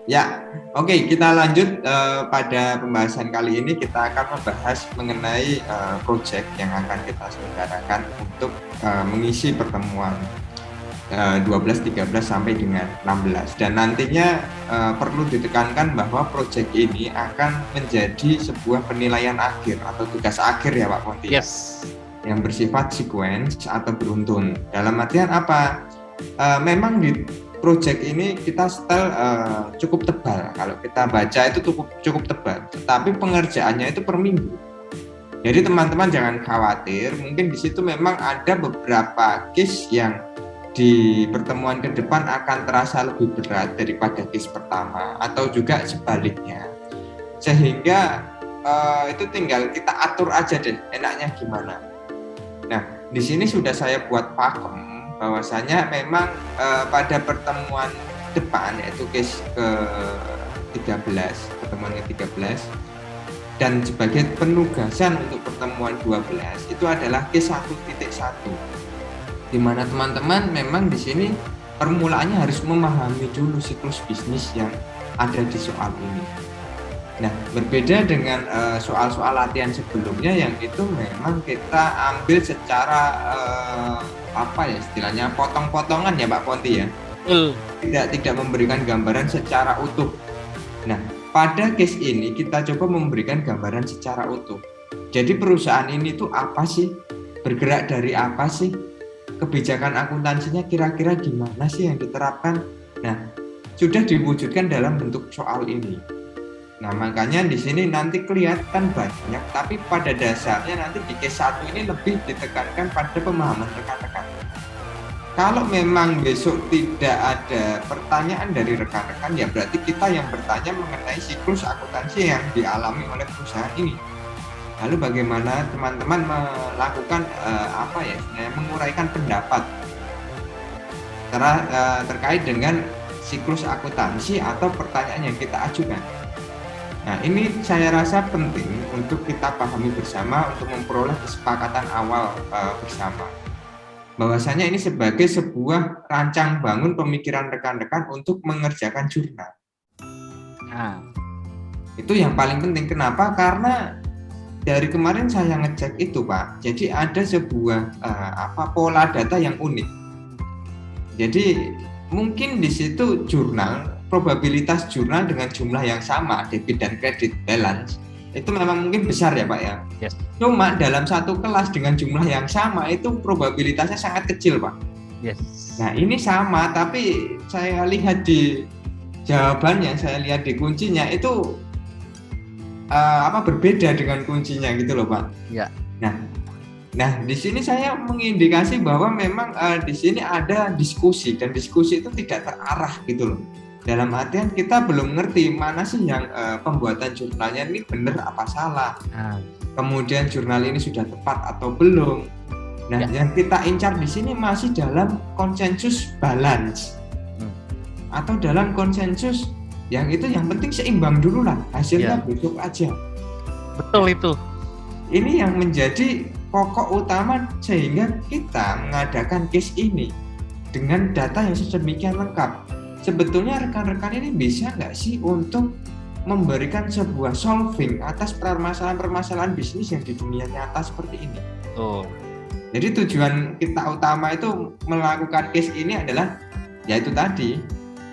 Ya, oke, kita lanjut pada pembahasan kali ini. Kita akan membahas mengenai project yang akan kita selenggarakan untuk mengisi pertemuan 12, 13 sampai dengan 16. Dan nantinya perlu ditekankan bahwa project ini akan menjadi sebuah penilaian akhir atau tugas akhir ya Pak Ponti. Yes. Yang bersifat sequence atau beruntun. Dalam artian apa? Memang di project ini kita setel cukup tebal. Kalau kita baca itu cukup tebal, tapi pengerjaannya itu per minggu. Jadi teman-teman jangan khawatir, mungkin di situ memang ada beberapa case yang di pertemuan ke depan akan terasa lebih berat daripada case pertama, atau juga sebaliknya. Sehingga itu tinggal kita atur aja deh, enaknya gimana. Nah, di sini sudah saya buat pakem bahwasanya memang pada pertemuan depan, yaitu case ke-13, pertemuan ke-13, dan sebagai penugasan untuk pertemuan 12 itu adalah case 1.1, di mana teman-teman memang di sini permulaannya harus memahami dulu siklus bisnis yang ada di soal ini. Nah, berbeda dengan soal-soal latihan sebelumnya yang itu memang kita ambil secara apa ya istilahnya potong-potongan ya Pak Ponti ya. Tidak memberikan gambaran secara utuh. Nah, pada case ini kita coba memberikan gambaran secara utuh. Jadi perusahaan ini tuh apa sih? Bergerak dari apa sih? Kebijakan akuntansinya kira-kira gimana sih yang diterapkan? Nah, sudah diwujudkan dalam bentuk soal ini. Nah, makanya di sini nanti kelihatan banyak, tapi pada dasarnya nanti di case 1 ini lebih ditekankan pada pemahaman rekan-rekan. Kalau memang besok tidak ada pertanyaan dari rekan-rekan, ya berarti kita yang bertanya mengenai siklus akuntansi yang dialami oleh perusahaan ini. Lalu bagaimana teman-teman melakukan menguraikan pendapat terkait dengan siklus akuntansi atau pertanyaan yang kita ajukan. Nah, ini saya rasa penting untuk kita pahami bersama untuk memperoleh kesepakatan awal bersama. Bahwasanya ini sebagai sebuah rancang bangun pemikiran rekan-rekan untuk mengerjakan jurnal. Nah, itu yang paling penting. Kenapa? Karena dari kemarin saya ngecek itu, Pak. Jadi ada sebuah pola data yang unik. Jadi mungkin di situ jurnal, probabilitas jurnal dengan jumlah yang sama, debit dan kredit balance, itu memang mungkin besar ya Pak ya. Yes. Cuma dalam satu kelas dengan jumlah yang sama itu probabilitasnya sangat kecil Pak. Yes. Nah ini sama, tapi saya lihat di jawabannya, saya lihat di kuncinya itu berbeda dengan kuncinya gitu loh Pak. Ya. Nah, di sini saya mengindikasi bahwa memang di sini ada diskusi, dan diskusi itu tidak terarah gitu loh. Dalam artian kita belum ngerti mana sih yang pembuatan jurnalnya ini benar apa salah. Kemudian jurnal ini sudah tepat atau belum. Nah, yang kita incar di sini masih dalam konsensus balance. Atau dalam konsensus yang itu yang penting seimbang dulu lah, hasilnya besok aja. Betul itu. Ini yang menjadi pokok utama sehingga kita mengadakan case ini dengan data yang sedemikian lengkap. Sebetulnya rekan-rekan ini bisa nggak sih untuk memberikan sebuah solving atas permasalahan-permasalahan bisnis yang di dunia nyata seperti ini. Jadi tujuan kita utama itu melakukan case ini adalah yaitu tadi,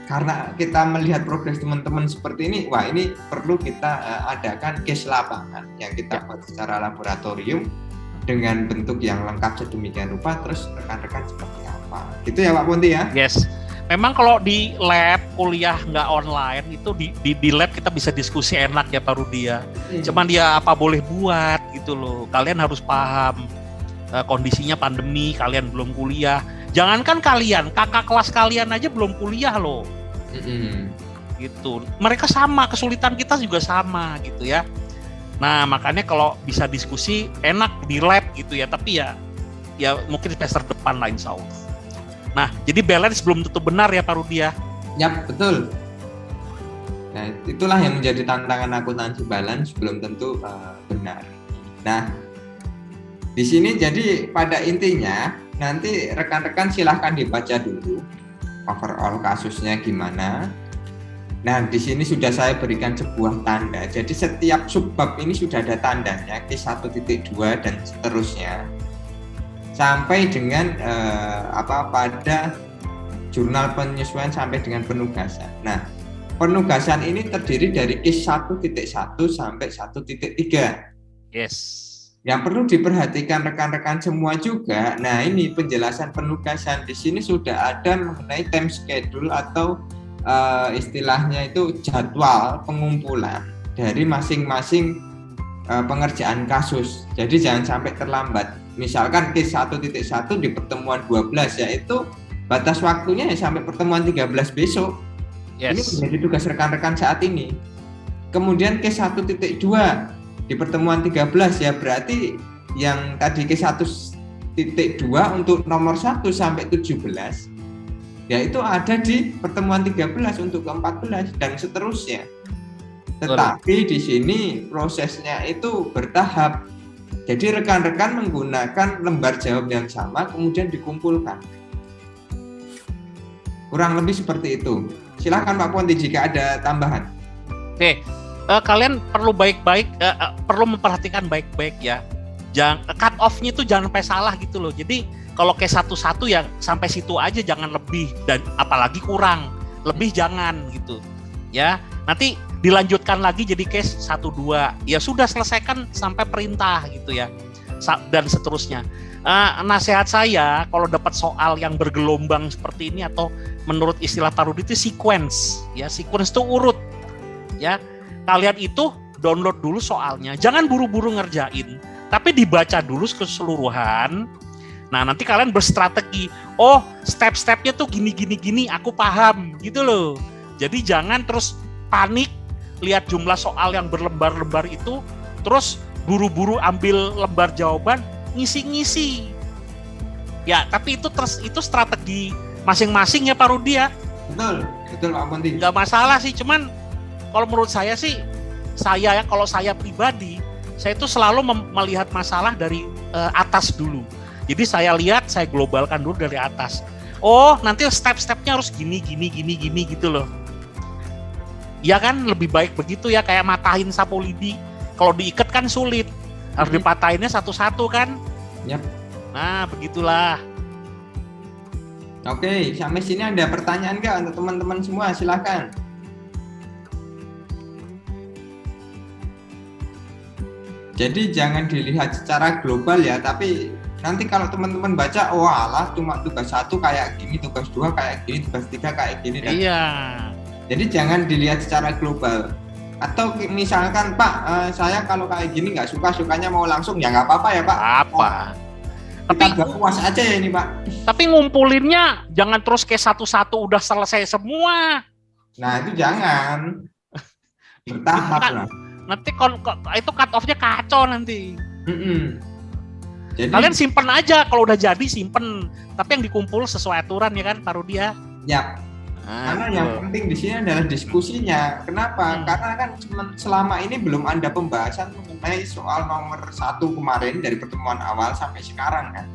karena kita melihat progres teman-teman seperti ini, wah ini perlu kita adakan case lapangan yang kita buat secara laboratorium dengan bentuk yang lengkap sedemikian rupa, terus rekan-rekan seperti apa gitu ya Pak Ponti ya. Yes, memang kalau di lab kuliah nggak online itu di lab kita bisa diskusi enak ya Pak Rudi ya. Cuman dia apa boleh buat gitu loh, kalian harus paham kondisinya pandemi, kalian belum kuliah, jangankan kalian, kakak kelas kalian aja belum kuliah loh. Gitu, mereka sama, kesulitan kita juga sama gitu ya. Nah makanya kalau bisa diskusi enak di lab gitu ya, tapi ya mungkin semester depan lah insya Allah. Nah jadi balance belum tentu benar ya Pak Rudi ya. Yap, betul. Nah itulah yang menjadi tantangan akuntansi, balance belum tentu benar. Nah di sini jadi pada intinya nanti rekan-rekan silahkan dibaca dulu overall kasusnya gimana. Nah, di sini sudah saya berikan sebuah tanda. Jadi setiap subbab ini sudah ada tandanya, Q1.2 dan seterusnya. Sampai dengan pada jurnal penyesuaian sampai dengan penugasan. Nah, penugasan ini terdiri dari Q1.1 sampai 1.3. Yes. Yang perlu diperhatikan rekan-rekan semua juga, nah ini penjelasan penugasan di sini sudah ada mengenai time schedule atau istilahnya itu jadwal pengumpulan dari masing-masing pengerjaan kasus. Jadi jangan sampai terlambat. Misalkan case 1.1 di pertemuan 12 yaitu batas waktunya ya sampai pertemuan 13 besok. Yes. Ini menjadi tugas rekan-rekan saat ini. Kemudian case 1.2 di pertemuan 13 ya berarti yang tadi case 1.2 untuk nomor 1 sampai 17 yaitu ada di pertemuan 13 untuk ke-14 dan seterusnya. Tetapi di sini prosesnya itu bertahap. Jadi rekan-rekan menggunakan lembar jawab yang sama kemudian dikumpulkan. Kurang lebih seperti itu. Silakan Pak Ponti jika ada tambahan. Oke, kalian perlu perlu memperhatikan baik-baik ya. Cut off-nya itu jangan sampai salah gitu loh. Jadi kalau case 1 ya sampai situ aja, jangan lebih, dan apalagi kurang. Lebih jangan gitu. Ya, nanti dilanjutkan lagi jadi case 1, 2. Ya sudah, selesaikan sampai perintah gitu ya. Dan seterusnya. Nasihat saya kalau dapat soal yang bergelombang seperti ini atau menurut istilah Pak Rudi itu sequence. Ya, sequence itu urut. Ya, kalian itu download dulu soalnya. Jangan buru-buru ngerjain, tapi dibaca dulu keseluruhan. Nah, nanti kalian berstrategi. Oh, step-stepnya tuh gini, aku paham, gitu loh. Jadi jangan terus panik, lihat jumlah soal yang berlembar-lembar itu, terus buru-buru ambil lembar jawaban, ngisi-ngisi. Ya, tapi itu strategi masing-masing ya Pak Rudi ya. Betul Pak Ponti. Nggak masalah sih, cuman kalau menurut saya sih, kalau saya pribadi, saya itu selalu melihat masalah dari atas dulu. Jadi saya lihat, saya globalkan dulu dari atas. Oh, nanti step-stepnya harus gini gitu loh. Ya kan, lebih baik begitu ya, kayak matahin sapu lidi. Kalau diikat kan sulit, harus dipatahinnya satu-satu kan. Yap. Nah, begitulah. Oke, sampai sini ada pertanyaan nggak untuk teman-teman semua? Silakan. Jadi jangan dilihat secara global ya, tapi nanti kalau teman-teman baca, oh alah cuma tugas 1 kayak gini, tugas 2 kayak gini, tugas 3 kayak gini. Iya. Jadi jangan dilihat secara global. Atau misalkan Pak, saya kalau kayak gini nggak sukanya mau langsung, ya nggak apa-apa ya Pak. Apa? Kita nggak puas aja ya ini Pak. Tapi ngumpulinnya jangan terus kayak satu-satu udah selesai semua. Nah itu jangan. Bertahap lah. Nanti itu cut off-nya kacau nanti. Jadi, kalian simpen aja, kalau udah jadi simpen, tapi yang dikumpul sesuai aturan ya kan Pak Rudi ya. Ya. Karena yang penting di sini adalah diskusinya. Kenapa? Karena kan selama ini belum ada pembahasan mengenai soal nomor 1 kemarin dari pertemuan awal sampai sekarang kan.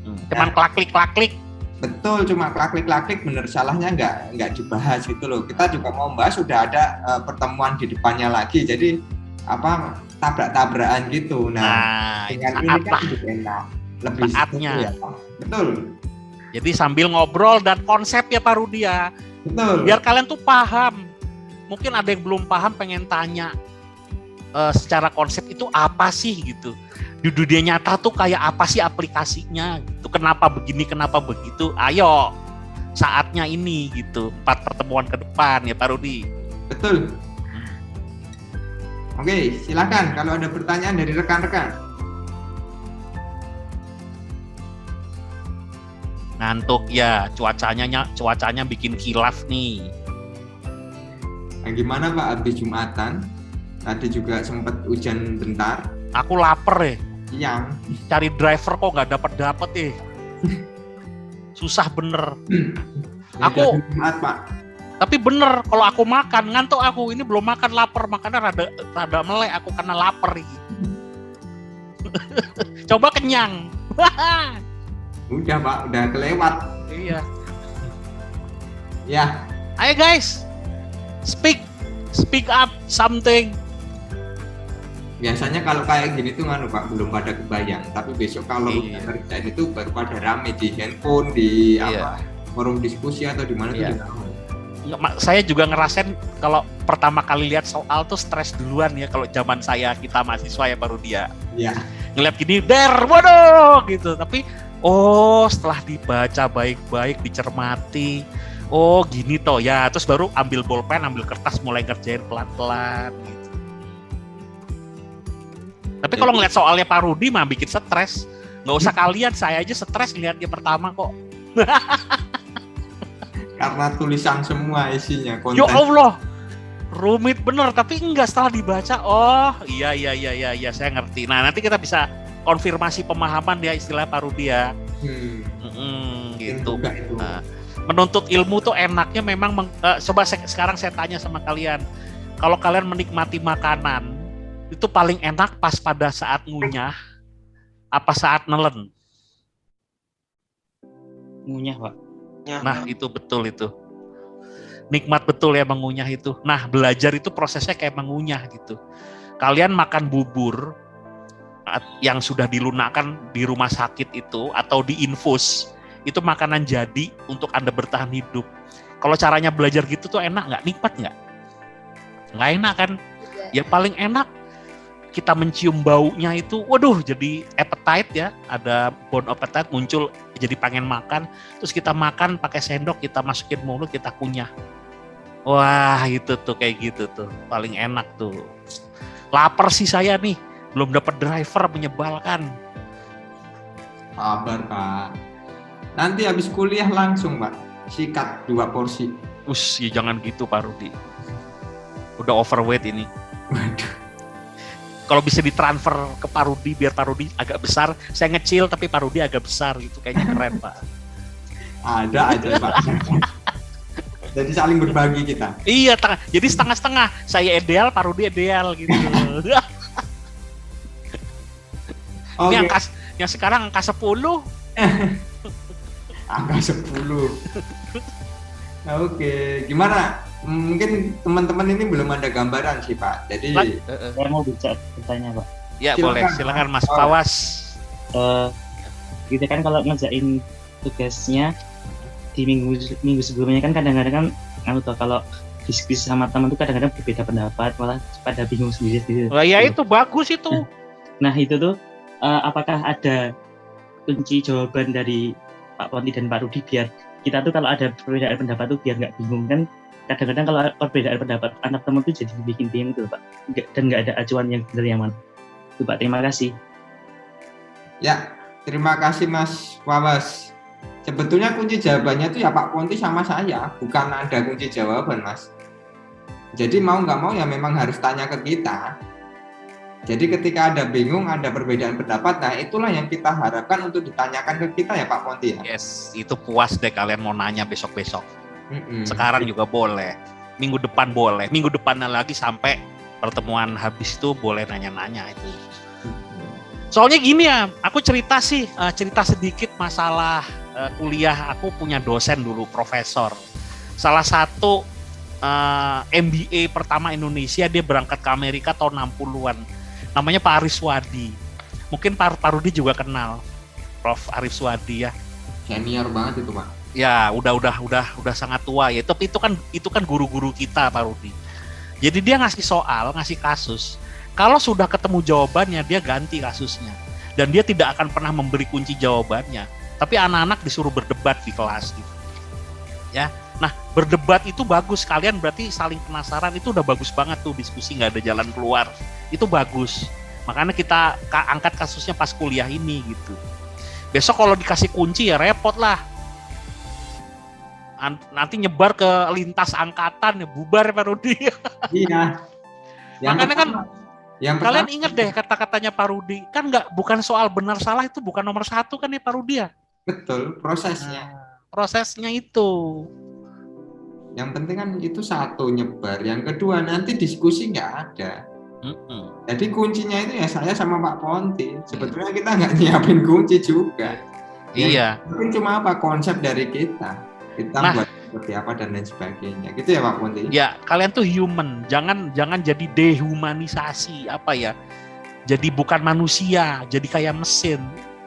Cuman klaklik. Betul, cuma klaklik, bener salahnya nggak dibahas gitu loh. Kita juga mau bahas, sudah ada pertemuan di depannya lagi. Jadi tabrak-tabrakan gitu. Nah dengan ini kan lebih enak, lebih saatnya. Ya, betul. Jadi sambil ngobrol dan konsep ya Pak Rudi ya. Betul. Biar kalian tuh paham. Mungkin ada yang belum paham, pengen tanya secara konsep itu apa sih gitu. Di dunia nyata tuh kayak apa sih aplikasinya gitu. Kenapa begini, kenapa begitu. Ayo, saatnya ini gitu. 4 pertemuan ke depan ya Pak Rudi. Betul. Oke, silakan kalau ada pertanyaan dari rekan-rekan. Ngantuk ya, cuacanya bikin khilaf nih. Nah, gimana Pak habis Jumatan? Tadi juga sempat hujan bentar. Aku lapar ya. Siang. Cari driver kok nggak dapet ya. Susah bener. Aku Jumat, Pak. Tapi bener, kalau aku makan ngantuk aku. Ini belum makan, lapar, makanya rada melek aku karena lapar gitu. Coba kenyang. Udah Pak, udah kelewat. Iya. Ya. Ayo guys, speak up something. Biasanya kalau kayak gini tuh Pak belum pada kebayang, tapi besok kalau udah kerjain itu baru pada rame di handphone, di forum diskusi atau di mana tuh rame. Saya juga ngerasain kalau pertama kali lihat soal tuh stres duluan ya, kalau zaman kita mahasiswa ya baru dia. Iya. Ngeliat gini, waduh gitu. Tapi setelah dibaca baik-baik, dicermati, gini toh ya, terus baru ambil bolpen, ambil kertas, mulai ngerjain pelan-pelan gitu. Tapi kalau ngeliat soalnya Pak Rudi mah bikin stres. Nggak usah kalian, saya aja stres ngeliatnya pertama kok. Karena tulisan semua isinya, konten. Ya Allah, rumit bener. Tapi enggak, setelah dibaca, iya, saya ngerti. Nah, nanti kita bisa konfirmasi pemahaman ya istilah Pak Rudi ya. Gitu. Nah, menuntut ilmu tuh enaknya memang, coba sekarang saya tanya sama kalian. Kalau kalian menikmati makanan, itu paling enak pas pada saat ngunyah, apa saat nelen? Ngunyah, Pak. Nah, itu betul itu. Nikmat betul ya mengunyah itu. Nah, belajar itu prosesnya kayak mengunyah gitu. Kalian makan bubur yang sudah dilunakkan di rumah sakit itu atau diinfus, itu makanan jadi untuk Anda bertahan hidup. Kalau caranya belajar gitu tuh enak nggak? Nikmat nggak? Nggak enak kan? Ya paling enak kita mencium baunya itu, waduh, jadi appetite ya, ada bone appetite muncul, jadi pengen makan, terus kita makan pakai sendok, kita masukin mulut, kita kunyah. Wah, itu tuh kayak gitu tuh, paling enak tuh. Lapar sih saya nih, belum dapat driver, menyebalkan. Sabar Pak, nanti habis kuliah langsung Pak, sikat 2 porsi. Ya jangan gitu Pak Rudi, udah overweight ini. Waduh. Kalau bisa ditransfer ke Pak Rudi, biar Pak Rudi agak besar, saya ngecil tapi Pak Rudi agak besar gitu, kayaknya keren Pak. Ada aja Pak. Jadi saling berbagi kita. Iya, jadi setengah-setengah. Saya ideal, Pak Rudi ideal gitu. Ini yang sekarang angka 10. Angka 10. Oke, gimana? Mungkin teman-teman ini belum ada gambaran sih Pak. Jadi saya mau bertanya Pak. Ya boleh, silakan Mas Pawas. Kita kan kalau ngerjain tugasnya di minggu sebelumnya kan kadang-kadang kan kalau diskusi sama teman tuh kadang-kadang berbeda pendapat, malah pada bingung sendiri. Lah ya itu bagus itu. Nah itu tuh apakah ada kunci jawaban dari Pak Ponti dan Pak Rudi biar kita tuh kalau ada perbedaan pendapat tuh biar nggak bingung kan? Kadang-kadang kalau perbedaan pendapat anak teman tuh jadi bikin bingung tuh Pak, dan nggak ada acuan yang benar yang mana. Tuh Pak, terima kasih. Ya, terima kasih Mas Wawas. Sebetulnya kunci jawabannya itu ya Pak Ponti sama saya, bukan ada kunci jawaban Mas. Jadi mau nggak mau ya memang harus tanya ke kita. Jadi ketika ada bingung, ada perbedaan pendapat, nah itulah yang kita harapkan untuk ditanyakan ke kita ya Pak Ponti ya. Yes, itu puas deh kalian mau nanya besok-besok. Sekarang juga boleh, minggu depan boleh, minggu depannya lagi sampai pertemuan habis itu boleh nanya-nanya itu. Soalnya gini ya, aku cerita sedikit masalah kuliah. Aku punya dosen dulu, profesor. Salah satu MBA pertama Indonesia, dia berangkat ke Amerika tahun 60-an. Namanya Pak Arif Swadi. Mungkin Pak Rudi juga kenal, Prof. Arif Swadi ya. Senior banget itu Pak. Ya, udah sangat tua ya. Tapi itu kan guru-guru kita Pak Rudi. Jadi dia ngasih kasus. Kalau sudah ketemu jawabannya, dia ganti kasusnya. Dan dia tidak akan pernah memberi kunci jawabannya. Tapi anak-anak disuruh berdebat di kelas gitu. Ya. Nah, berdebat itu bagus. Kalian berarti saling penasaran, itu udah bagus banget tuh, diskusi, nggak ada jalan keluar. Itu bagus. Makanya kita angkat kasusnya pas kuliah ini gitu. Besok kalau dikasih kunci ya repot lah. Nanti nyebar ke lintas angkatan ya, bubar ya Pak Rudi. Iya. Makanya kan kalian ingat deh kata-katanya Pak Rudi, kan bukan soal benar salah, itu bukan nomor 1 kan ya Pak Rudi ya. Betul, prosesnya. Prosesnya itu. Yang penting kan itu satu, nyebar. Yang kedua nanti diskusi nggak ada. Jadi kuncinya itu ya saya sama Pak Ponti. Sebetulnya kita nggak nyiapin kunci juga. Iya. Mungkin cuma apa konsep dari kita. kita Nah, buat seperti apa dan lain sebagainya. Gitu ya Pak Ponti? ya kalian tuh human, jangan jadi dehumanisasi apa ya. Jadi bukan manusia, jadi kayak mesin.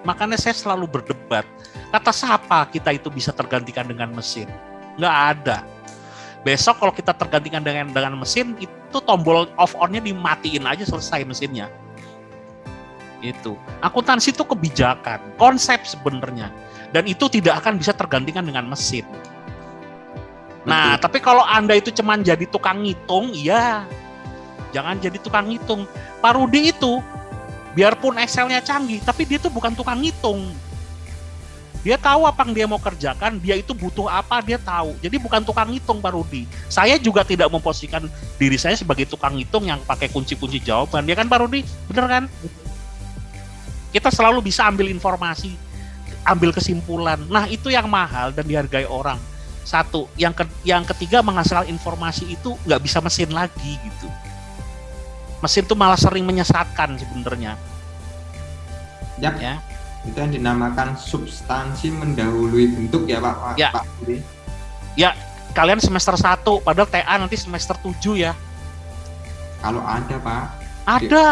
Makanya saya selalu berdebat. Kata siapa kita itu bisa tergantikan dengan mesin? Nggak ada. Besok kalau kita tergantikan dengan mesin, itu tombol off on-nya dimatiin aja, selesai mesinnya. Itu. Akuntansi itu kebijakan, konsep sebenarnya. Dan itu tidak akan bisa tergantikan dengan mesin. Nah, tapi kalau Anda itu cuman jadi tukang ngitung, ya jangan jadi tukang ngitung. Pak Rudi itu, biarpun Excel-nya canggih, tapi dia itu bukan tukang ngitung. Dia tahu apa yang dia mau kerjakan, dia itu butuh apa, dia tahu. Jadi bukan tukang ngitung Pak Rudi. Saya juga tidak memposisikan diri saya sebagai tukang ngitung yang pakai kunci-kunci jawaban. Ya kan Pak Rudi? Bener kan? Kita selalu bisa ambil informasi, ambil kesimpulan. Nah, itu yang mahal dan dihargai orang. Satu. Yang ketiga, menghasilkan informasi itu nggak bisa mesin lagi gitu. Mesin itu malah sering menyesatkan sebenarnya. Yap. Ya. Itu yang dinamakan substansi mendahului bentuk ya Pak. Ya. Pak Rudi. Ya, kalian semester 1, padahal TA nanti semester 7 ya. Kalau ada Pak. Ada.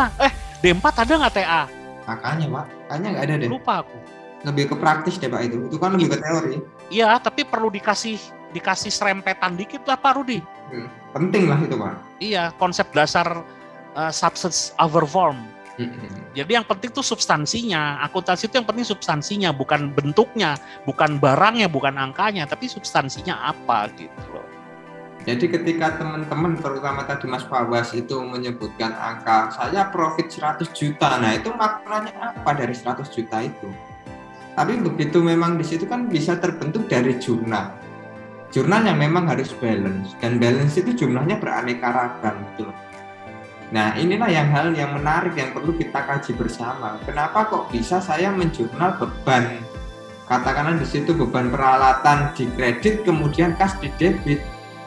D4 ada nggak TA? Makanya Pak, kayaknya nggak ada deh. Lupa aku. Lebih ke praktis deh Pak itu. Itu kan lebih ke teori. Iya, tapi perlu dikasih serempetan dikit lah Pak Rudi. Penting lah itu Pak. Iya, konsep dasar substance over form. Jadi yang penting tuh substansinya. Akuntansi itu yang penting substansinya, bukan bentuknya, bukan barangnya, bukan angkanya, tapi substansinya apa gitu loh. Jadi ketika teman-teman, terutama tadi Mas Fawas itu menyebutkan angka, saya profit 100 juta. Nah, itu maknanya apa dari 100 juta itu? Tapi begitu memang di situ kan bisa terbentuk dari jurnal. Jurnal yang memang harus balance, dan balance itu jumlahnya beraneka ragam gitu loh. Nah, inilah hal yang menarik yang perlu kita kaji bersama. Kenapa kok bisa saya menjurnal beban? Katakanlah di situ beban peralatan di kredit, kemudian kas di debit.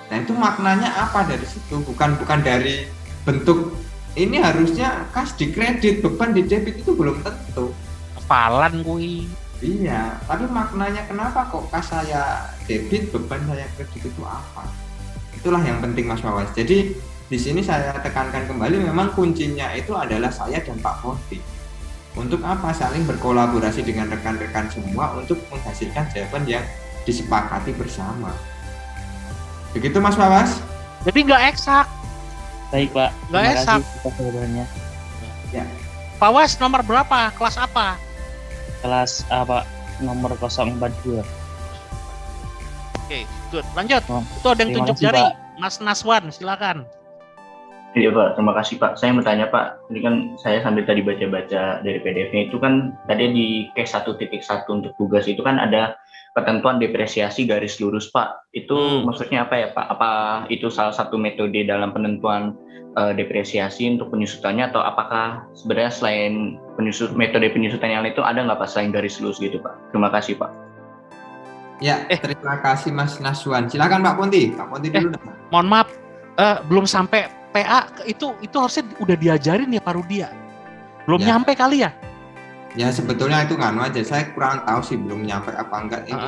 Nah, itu maknanya apa dari situ? Bukan dari bentuk ini harusnya kas di kredit, beban di debit, itu belum tentu. Kepalan kui. Iya, tapi maknanya kenapa kok kas saya debit, beban saya kredit itu apa? Itulah yang penting Mas Fawas. Jadi di sini saya tekankan kembali, memang kuncinya itu adalah saya dan Pak Ponti. Untuk apa? Saling berkolaborasi dengan rekan-rekan semua untuk menghasilkan jawaban yang disepakati bersama. Begitu Mas Fawas? Jadi nggak eksak. Baik Pak, Nggak terima eksak. kasih atas jawabannya. Ya. Fawas nomor berapa? Kelas apa? Kelas A Pak, nomor 042. Oke, good. Lanjut. Oh, Itu ada yang terima tunjuk kasih, jari. Pak. Mas Naswan, silakan. Iya Pak, terima kasih Pak. Saya mau tanya Pak, ini kan saya sambil tadi baca-baca dari PDF-nya itu kan tadi di case 1.1 untuk tugas itu kan ada ketentuan depresiasi garis lurus Pak. Itu maksudnya apa ya Pak? Apa itu salah satu metode dalam penentuan depresiasi untuk penyusutannya, atau apakah sebenarnya selain metode penyusutan yang lain itu ada nggak Pak selain garis lurus gitu Pak? Terima kasih Pak. Ya, terima kasih Mas Naswan. Silakan Pak Ponti. Pak Ponti dulu. Mohon maaf, belum sampai PA itu harusnya udah diajarin ya Pak Rudi ya? Belum Ya. nyampe kali ya? Ya sebetulnya itu nganu aja. Saya kurang tahu sih belum nyampe apa enggak. Ini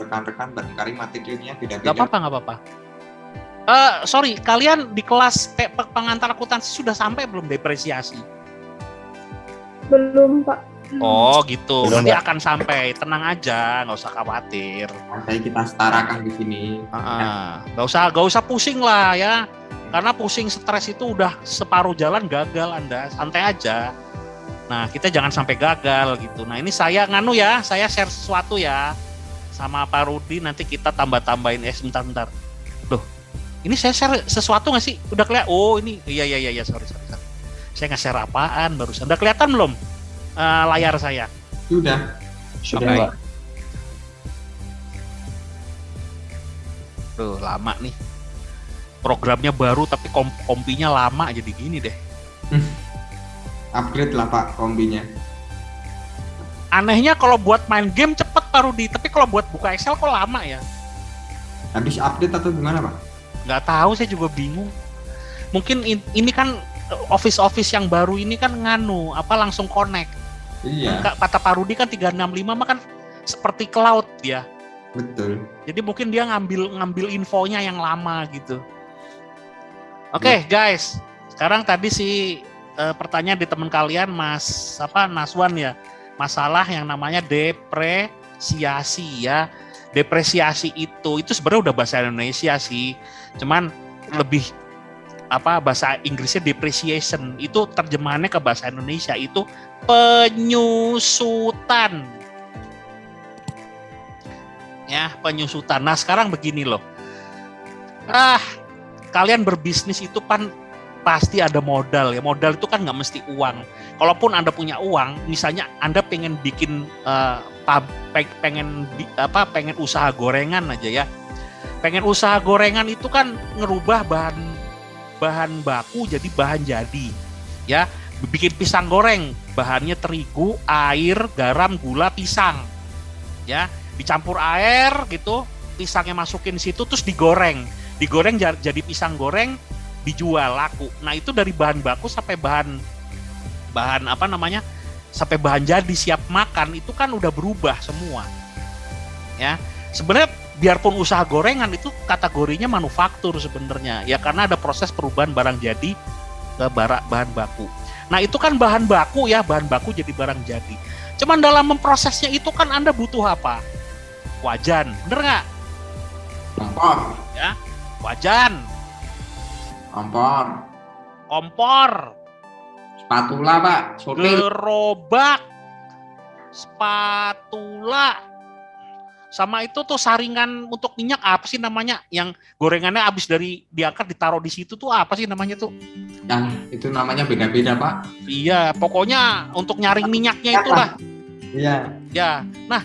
rekan-rekan barangkali materinya beda-beda. Nggak apa-apa. Sorry, kalian di kelas pengantar akuntansi sudah sampai belum depresiasi? Belum Pak. Oh gitu, Belum, nanti Pak. akan sampai, tenang aja, nggak usah khawatir. Nanti kita setarakan di sini. Nggak usah pusing lah ya, karena pusing stres itu udah separuh jalan gagal Anda, santai aja. Nah kita jangan sampai gagal gitu. Nah ini saya saya share sesuatu ya sama Pak Rudi, nanti kita tambah-tambahin. Sebentar. Loh, ini saya share sesuatu nggak sih? Udah kelihatan? Oh ini, iya, sorry. Saya nge-share apaan barusan? Udah kelihatan belum layar saya? Sudah. Sudah Oke. Pak. Tuh lama nih. Programnya baru tapi kompinya lama, jadi gini deh. Upgrade lah Pak kombinya. Anehnya kalau buat main game cepet Pak Rudi, tapi kalau buat buka Excel kok lama ya? Habis update atau gimana Pak? Nggak tahu, saya juga bingung. Mungkin ini kan office yang baru ini kan langsung connect. Iya. Kata Pak Rudi kan 365 mah kan seperti cloud ya. Betul. Jadi mungkin dia ngambil infonya yang lama gitu. Oke, guys. Sekarang tadi pertanyaan di teman kalian Mas Naswan ya. Masalah yang namanya depresiasi ya. Depresiasi itu sebenarnya udah bahasa Indonesia sih. Cuman lebih bahasa Inggrisnya depreciation. Itu terjemahannya ke bahasa Indonesia itu penyusutan. Ya, penyusutan. Nah, sekarang begini loh. Kalian berbisnis itu kan pasti ada modal ya. Modal itu kan nggak mesti uang. Kalaupun Anda punya uang, misalnya Anda pengen bikin pengen usaha gorengan aja ya. Pengen usaha gorengan itu kan ngerubah bahan baku jadi bahan jadi. Ya, bikin pisang goreng, bahannya terigu, air, garam, gula, pisang. Ya, dicampur air gitu, pisangnya masukin situ terus digoreng jadi pisang goreng, dijual laku. Nah, itu dari bahan baku sampai bahan sampai bahan jadi siap makan itu kan udah berubah semua. Ya, sebenarnya biarpun usaha gorengan itu kategorinya manufaktur sebenarnya ya, karena ada proses perubahan barang jadi ke bahan baku. Nah, itu kan bahan baku ya, bahan baku jadi barang jadi. Cuman dalam memprosesnya itu kan Anda butuh apa? Wajan, bener nggak? Kompor. Ya, wajan. Kompor. Spatula, Pak. Gerobak. Spatula. Sama itu tuh saringan untuk minyak apa sih namanya? Yang gorengannya habis diangkat ditaruh di situ tuh apa sih namanya tuh? Yang itu namanya beda-beda, Pak. Iya, pokoknya untuk nyaring minyaknya itulah. Iya. Ya. Nah,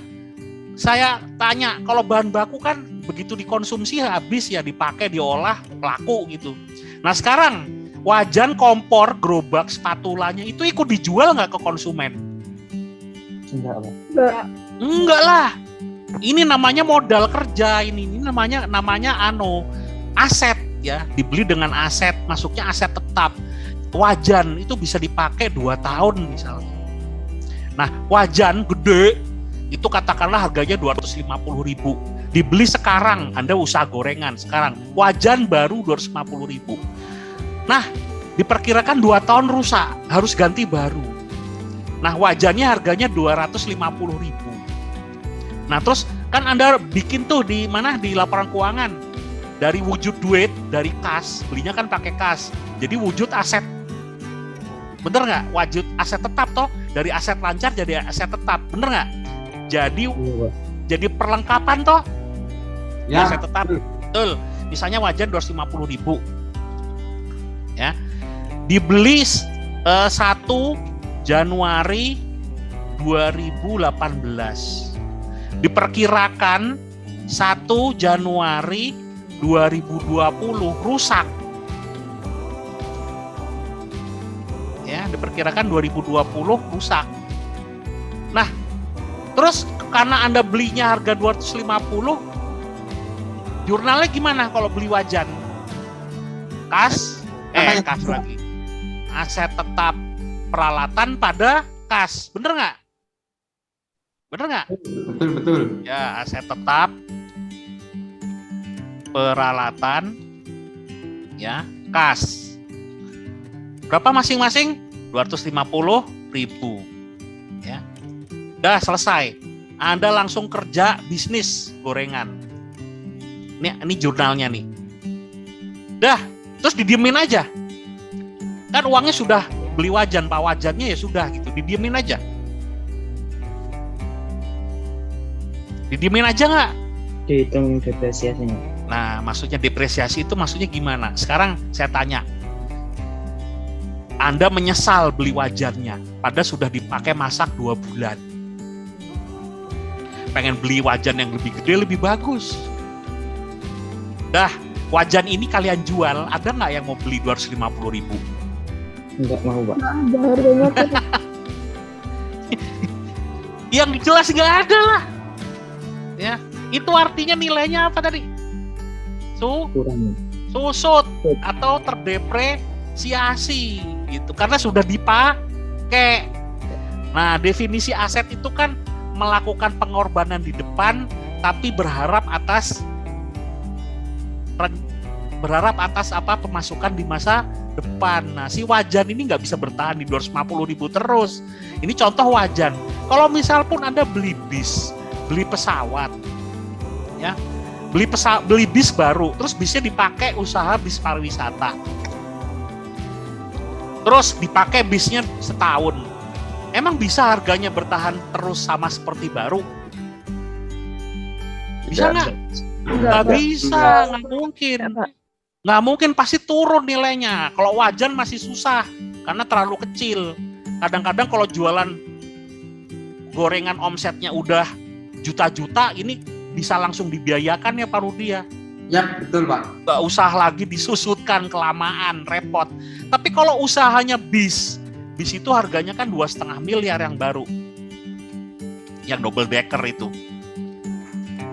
saya tanya, kalau bahan baku kan begitu dikonsumsi habis ya, dipakai, diolah, laku gitu. Nah, sekarang wajan, kompor, gerobak, spatulanya itu ikut dijual nggak ke konsumen? Enggak, Pak. Enggak lah. Ini namanya modal kerja, ini namanya aset ya, dibeli dengan aset, masuknya aset tetap. Wajan itu bisa dipakai 2 tahun misalnya. Nah, wajan gede itu katakanlah harganya 250.000. Dibeli sekarang, Anda usaha gorengan sekarang, wajan baru 250.000. Nah, diperkirakan 2 tahun rusak, harus ganti baru. Nah, wajannya harganya 250.000. Nah, terus kan Anda bikin tuh di laporan keuangan. Dari wujud duit, dari kas, belinya kan pakai kas. Jadi wujud aset. Bener nggak? Wujud aset tetap toh, dari aset lancar jadi aset tetap. Bener nggak? Jadi perlengkapan toh. Ya, aset tetap. Betul. Misalnya wajan 250.000. Ya. Dibeli 1 Januari 2018. Diperkirakan 1 Januari 2020 rusak. Ya, diperkirakan 2020 rusak. Nah, terus karena Anda belinya harga 250, jurnalnya gimana kalau beli wajan? Kas lagi. Aset tetap peralatan pada kas. Bener nggak? Betul. Ya, aset tetap peralatan ya, kas. Berapa masing-masing? 250.000. Ya. Udah selesai. Anda langsung kerja bisnis gorengan. Ini jurnalnya nih. Dah, terus didiemin aja. Kan uangnya sudah beli wajan, Pak, wajannya ya sudah gitu, didiemin aja. Didiemin aja nggak? Dihitung depresiasinya. Nah, maksudnya depresiasi itu maksudnya gimana? Sekarang saya tanya. Anda menyesal beli wajannya, padahal sudah dipakai masak 2 bulan. Pengen beli wajan yang lebih gede, lebih bagus. Dah, wajan ini kalian jual, ada nggak yang mau beli 250.000? Enggak mau, Pak. Nggak ada harganya tuh. Yang jelas nggak ada lah. Ya, itu artinya nilainya apa tadi? Kurang. Susut atau terdepresiasi gitu, karena sudah dipakai. Nah, definisi aset itu kan melakukan pengorbanan di depan tapi berharap atas pemasukan di masa depan. Nah, si Wajan ini nggak bisa bertahan di 250.000 terus. Ini contoh Wajan. Kalau misal pun Anda beli bis, beli pesawat, ya, beli bis baru, terus bisnya dipakai usaha bis pariwisata, terus dipakai bisnya setahun, emang bisa harganya bertahan terus sama seperti baru? Bisa nggak? Nggak bisa, nggak mungkin. Nggak mungkin, pasti turun nilainya. Kalau Wajan masih susah karena terlalu kecil. Kadang-kadang kalau jualan gorengan omsetnya udah juta-juta, ini bisa langsung dibiayakan ya Pak Rudi ya. Ya, betul Pak. Nggak usah lagi disusutkan, kelamaan, repot. Tapi kalau usahanya bis itu harganya kan 2,5 miliar yang baru, yang double decker itu.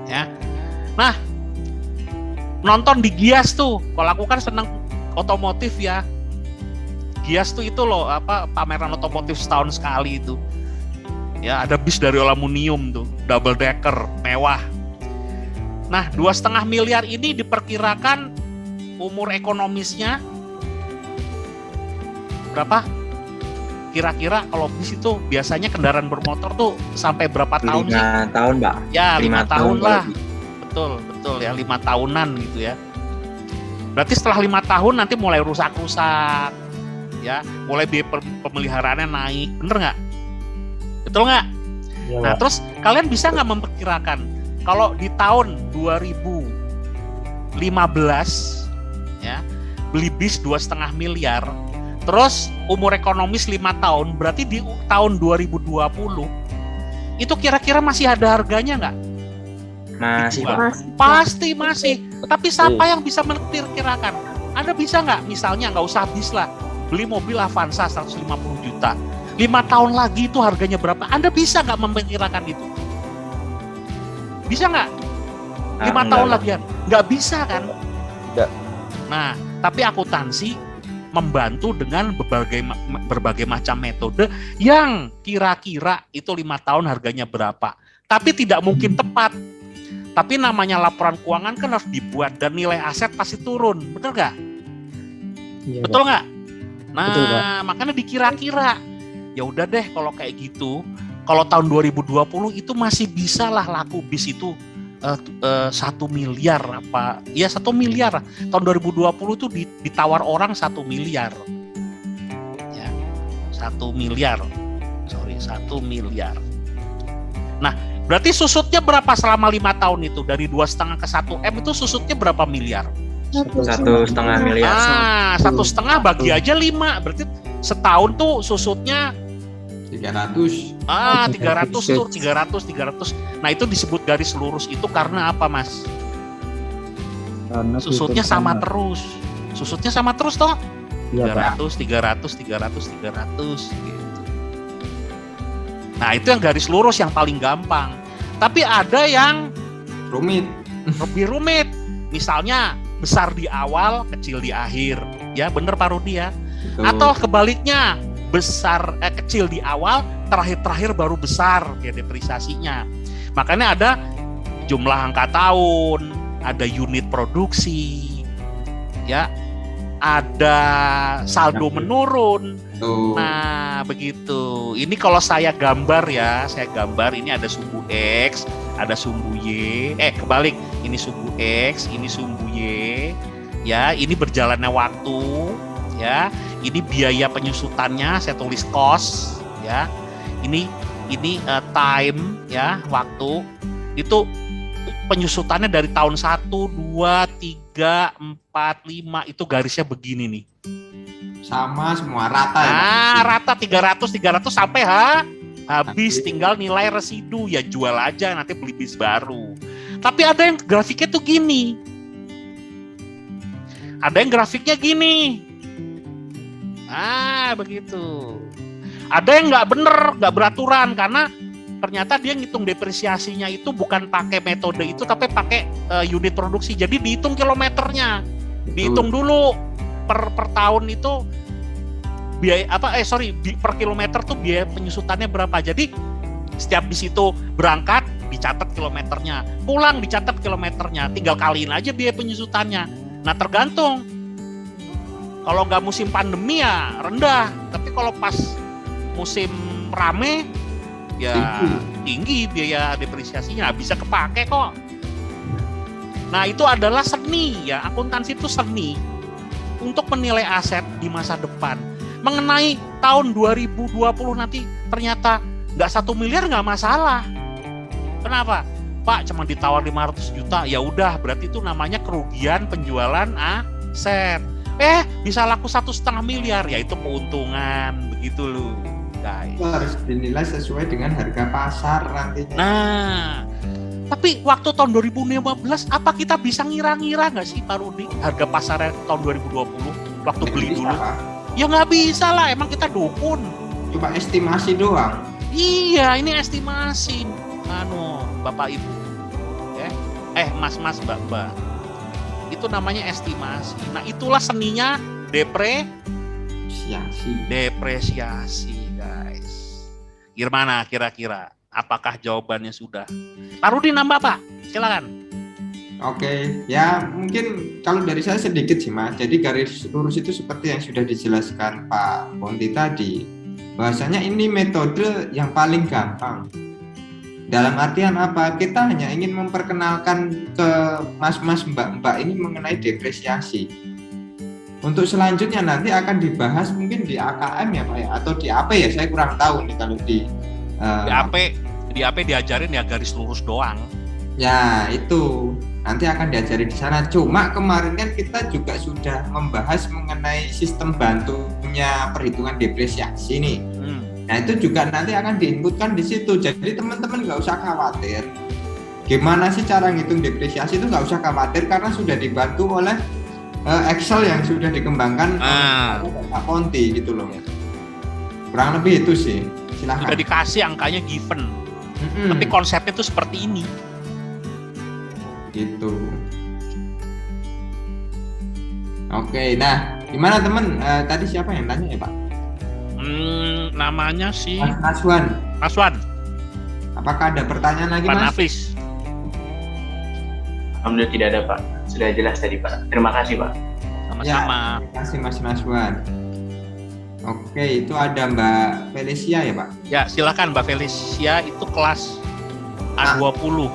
Ya, nah, nonton di Gias tuh, kalau aku kan senang otomotif ya. Gias tuh itu loh, pameran otomotif setahun sekali itu. Ya, ada bis dari aluminium tuh, double decker, mewah. Nah, 2,5 miliar ini diperkirakan umur ekonomisnya berapa? Kira-kira kalau bis itu biasanya kendaraan bermotor tuh sampai berapa tahun sih? 5 tahun, Mbak. Ya, 5 tahun lah. Lebih. Betul ya, 5 tahunan gitu ya. Berarti setelah 5 tahun nanti mulai rusak-rusak, ya, mulai biaya pemeliharaannya naik, bener nggak? Betul nggak? Ya, Nah, Pak. terus kalian bisa nggak memperkirakan kalau di tahun 2015 ya beli bis 2,5 miliar, terus umur ekonomis 5 tahun, berarti di tahun 2020 itu kira-kira masih ada harganya nggak? Masih, Pak. Pasti masih. Tapi siapa yang bisa memperkirakan? Anda bisa nggak, misalnya nggak usah bis lah, beli mobil Avanza 150 juta. 5 tahun lagi itu harganya berapa? Anda bisa nggak memperkirakan itu? Bisa nggak? 5 tahun lagi nggak bisa kan? Nggak. Nah, tapi akuntansi membantu dengan berbagai macam metode yang kira-kira itu 5 tahun harganya berapa. Tapi tidak mungkin tepat. Tapi namanya laporan keuangan kan harus dibuat dan nilai aset pasti turun, betul nggak? Iya, Betul nggak? Nah, Betul, Pak. makanya dikira-kira. Ya udah deh kalau kayak gitu. Kalau tahun 2020 itu masih bisa lah laku bis itu 1 miliar apa? Ya 1 miliar. Tahun 2020 itu ditawar orang 1 miliar. Ya, 1 miliar. 1 miliar. Nah, berarti susutnya berapa selama 5 tahun itu? Dari 2,5 ke 1 M itu susutnya berapa miliar? 1,5 miliar. 1,5 bagi aja 5. Berarti setahun tuh susutnya 300. 300 tuh, 300. Nah, itu disebut garis lurus itu karena apa, Mas? Karena Susutnya sama terus. Susutnya sama terus toh? Iya, Pak. 300 gitu. Nah, itu yang garis lurus yang paling gampang. Tapi ada yang Rumit. lebih rumit. Misalnya besar di awal, kecil di akhir. Ya, bener Pak Rudi ya. Betul. Atau kebaliknya, kecil di awal, terakhir baru besar ya depresiasinya. Makanya ada jumlah angka tahun, ada unit produksi, ya, ada saldo menurun. Tuh. Nah, begitu. Ini kalau saya gambar ya, ini ada sumbu X, ada sumbu Y. Kebalik, ini sumbu X, ini sumbu Y. Ya, ini berjalannya waktu, ya. Ini biaya penyusutannya, saya tulis cost, ya. Ini time, ya, waktu. Itu penyusutannya dari tahun 1, 2, 3, 4, 5 itu garisnya begini nih. Sama semua rata ya. Rata 300 sampai habis, tinggal nilai residu ya jual aja, nanti beli bis baru. Tapi ada yang grafiknya tuh gini. Ada yang grafiknya gini. Begitu. Ada yang nggak bener, nggak beraturan karena ternyata dia ngitung depresiasinya itu bukan pakai metode itu tapi pakai unit produksi. Jadi dihitung kilometernya. Dihitung dulu per tahun itu biaya per kilometer tuh biaya penyusutannya berapa. Jadi setiap bis itu berangkat dicatat kilometernya, pulang dicatat kilometernya, tinggal kaliin aja biaya penyusutannya. Nah tergantung, kalau nggak musim pandemi ya rendah, tapi kalau pas musim rame ya tinggi biaya depresiasinya, bisa kepake kok. Nah itu adalah seni ya, akuntansi itu seni untuk menilai aset di masa depan. Mengenai tahun 2020 nanti ternyata nggak 1 miliar nggak masalah. Kenapa? Pak cuma ditawar 500 juta, ya udah berarti itu namanya kerugian penjualan aset. Bisa laku 1,5 miliar, ya itu keuntungan, begitu loh guys. Itu harus dinilai sesuai dengan harga pasar nantinya. Nah, tapi waktu tahun 2015 apa kita bisa ngira-ngira nggak sih Pak Rudi harga pasarnya tahun 2020 waktu beli dulu? Ya nggak bisa lah, emang kita dukun. Cuma estimasi doang. Iya, ini estimasi, Bapak Ibu, Mas, Mbak. Itu namanya estimasi. Nah, itulah seninya depresiasi, guys. Gimana kira-kira? Apakah jawabannya sudah? Pak Rudi nambah Pak, silakan. Oke, ya mungkin kalau dari saya sedikit sih Mas. Jadi garis lurus itu seperti yang sudah dijelaskan Pak Ponti tadi, bahwasanya ini metode yang paling gampang. Dalam artian apa? Kita hanya ingin memperkenalkan ke mas-mas mbak-mbak ini mengenai depresiasi. Untuk selanjutnya nanti akan dibahas mungkin di AKM ya Pak ya, atau di AP ya, saya kurang tahu nih kalau di AP diajarin ya garis lurus doang. Ya itu nanti akan diajari di sana. Cuma kemarin kan kita juga sudah membahas mengenai sistem bantunya perhitungan depresiasi nih. Nah itu juga nanti akan diinputkan di situ. Jadi teman-teman nggak usah khawatir. Gimana sih cara ngitung depresiasi itu nggak usah khawatir karena sudah dibantu oleh Excel yang sudah dikembangkan oleh Pak Ponti gitu loh. Kurang lebih itu sih. Silahkan. Sudah dikasih angkanya given. Tapi konsepnya itu seperti ini. Gitu. Oke, nah gimana teman? Tadi siapa yang tanya ya Pak? Namanya si Naswan. Apakah ada pertanyaan lagi Pak Mas? Nafis. Alhamdulillah tidak ada Pak. Sudah jelas tadi Pak. Terima kasih Pak. Sama-sama. Terima kasih Mas Naswan. Oke, itu ada Mbak Felicia ya Pak? Ya silakan Mbak Felicia, itu kelas A20.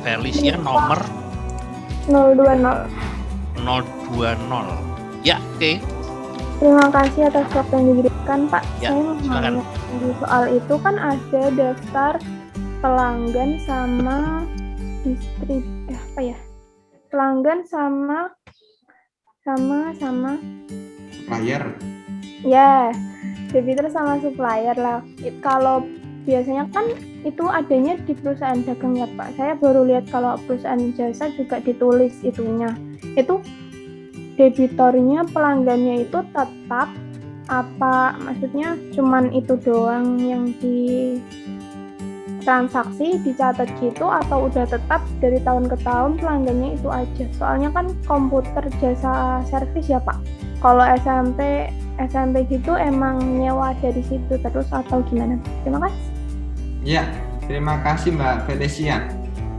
Felicia nomor 020. Ya, oke. Terima kasih atas waktu yang diberikan Pak. Ya, Saya mau silakan. nanya, di soal itu kan ada daftar pelanggan sama pelanggan sama Supplier. ya, debitur sama supplier lah. Kalau biasanya kan itu adanya di perusahaan dagang ya Pak. Saya baru lihat kalau perusahaan jasa juga ditulis itunya. Itu debitornya, pelanggannya itu tetap apa, maksudnya cuman itu doang yang di transaksi dicatat gitu, atau udah tetap dari tahun ke tahun pelanggannya itu aja? Soalnya kan komputer jasa servis ya Pak. Kalau SMP gitu emang nyewa dari situ terus atau gimana? Terima kasih. Ya, terima kasih Mbak Felicia.